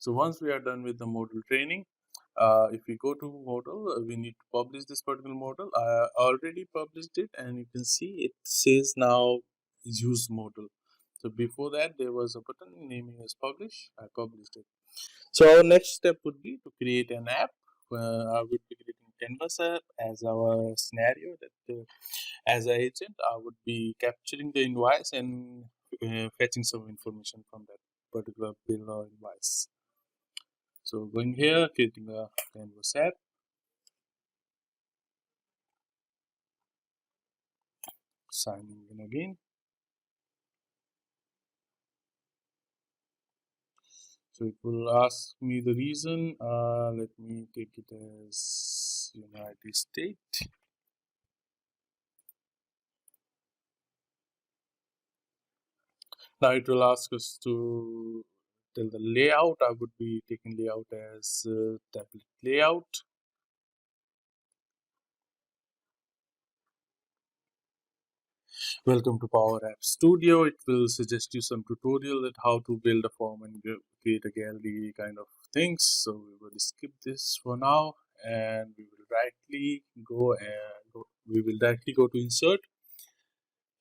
So once we are done with the model training, if we go to model, we need to publish this particular model. I already published it, and you can see it says now use model. So before that, there was a button naming as publish. I published it. So our next step would be to create an app. I would be creating Canvas app as our scenario. That as an agent, I would be capturing the invoice and fetching some information from that particular bill or invoice. So going here, creating a Canvas app, signing in again. So it will ask me the reason. Let me take it as United States. Now it will ask us to tell the layout. I would be taking layout as tablet layout. Welcome to Power App Studio. It will suggest you some tutorial that how to build a form and create a gallery kind of things. So we will skip this for now, and we will directly go to insert.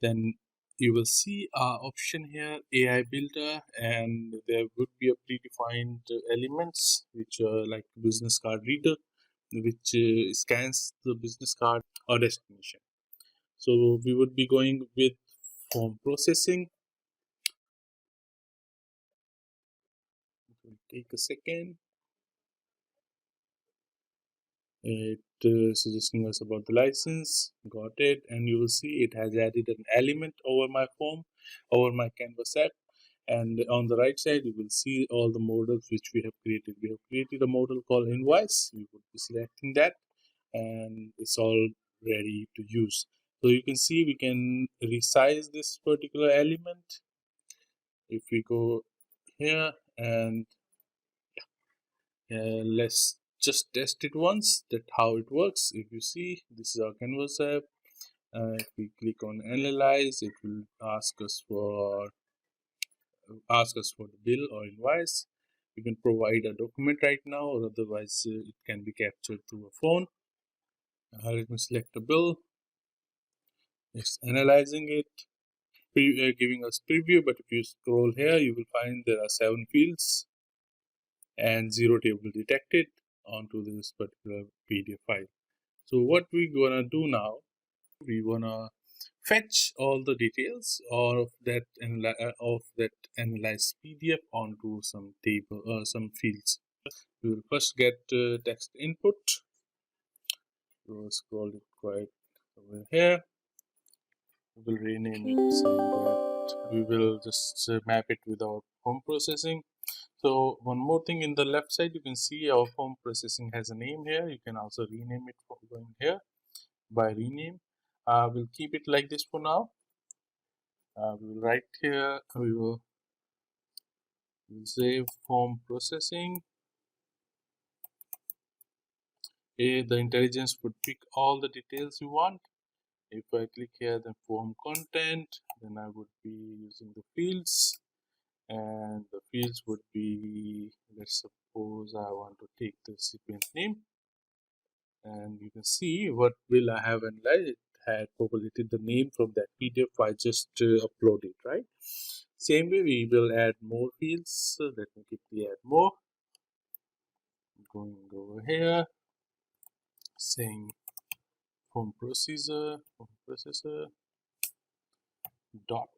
Then you will see our option here, AI Builder, and there would be a predefined elements which are like business card reader, which scans the business card or destination. So we would be going with form processing. It will take a second. It suggesting us about the license. Got it. And you will see it has added an element over my form, over my Canvas app. And on the right side, you will see all the models which we have created. We have created a model called invoice. We would be selecting that, and it's all ready to use. So you can see we can resize this particular element. If we go here and let's just test it once, that how it works. If you see, this is our Canvas app. If we click on analyze, it will ask us for the bill or invoice. We can provide a document right now, or otherwise it can be captured through a phone. Let me select a bill. It's analyzing it, giving us preview. But if you scroll here, you will find there are 7 fields and 0 table detected onto this particular PDF file. So what we're gonna do now, we wanna fetch all the details of that analyzed PDF onto some table or some fields. We will first get text input. We will scroll it quite over here. We will rename it saying that we will just map it with our form processing. So one more thing, in the left side you can see our form processing has a name here. You can also rename it for going here by rename. We'll keep it like this for now. We will write here, we'll save form processing. The intelligence would pick all the details you want. If I click here the form content, then I would be using the fields, and the fields would be, let's suppose I want to take the recipient name, and you can see what will I have analyzed. It had populated the name from that PDF I just uploaded, right? Same way we will add more fields. So let me quickly add more. Going over here, saying form processor dot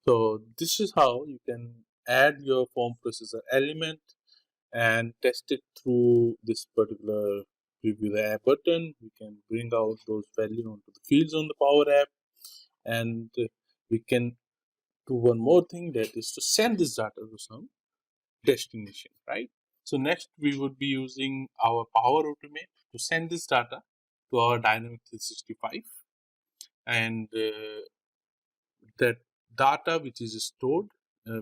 So this is how you can add your form processor element and test it through this particular preview the app button. We can bring out those values onto the fields on the Power App, and we can do one more thing, that is to send this data to some destination, right? So next we would be using our Power Automate to send this data to our Dynamic 365, and that data which is stored,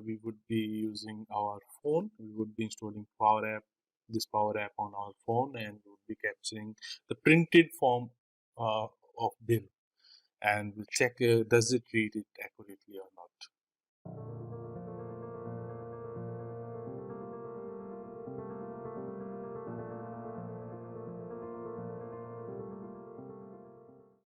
we would be using our phone. We would be installing this Power App on our phone, and we would be capturing the printed form of bill, and we'll check does it read it accurately or not.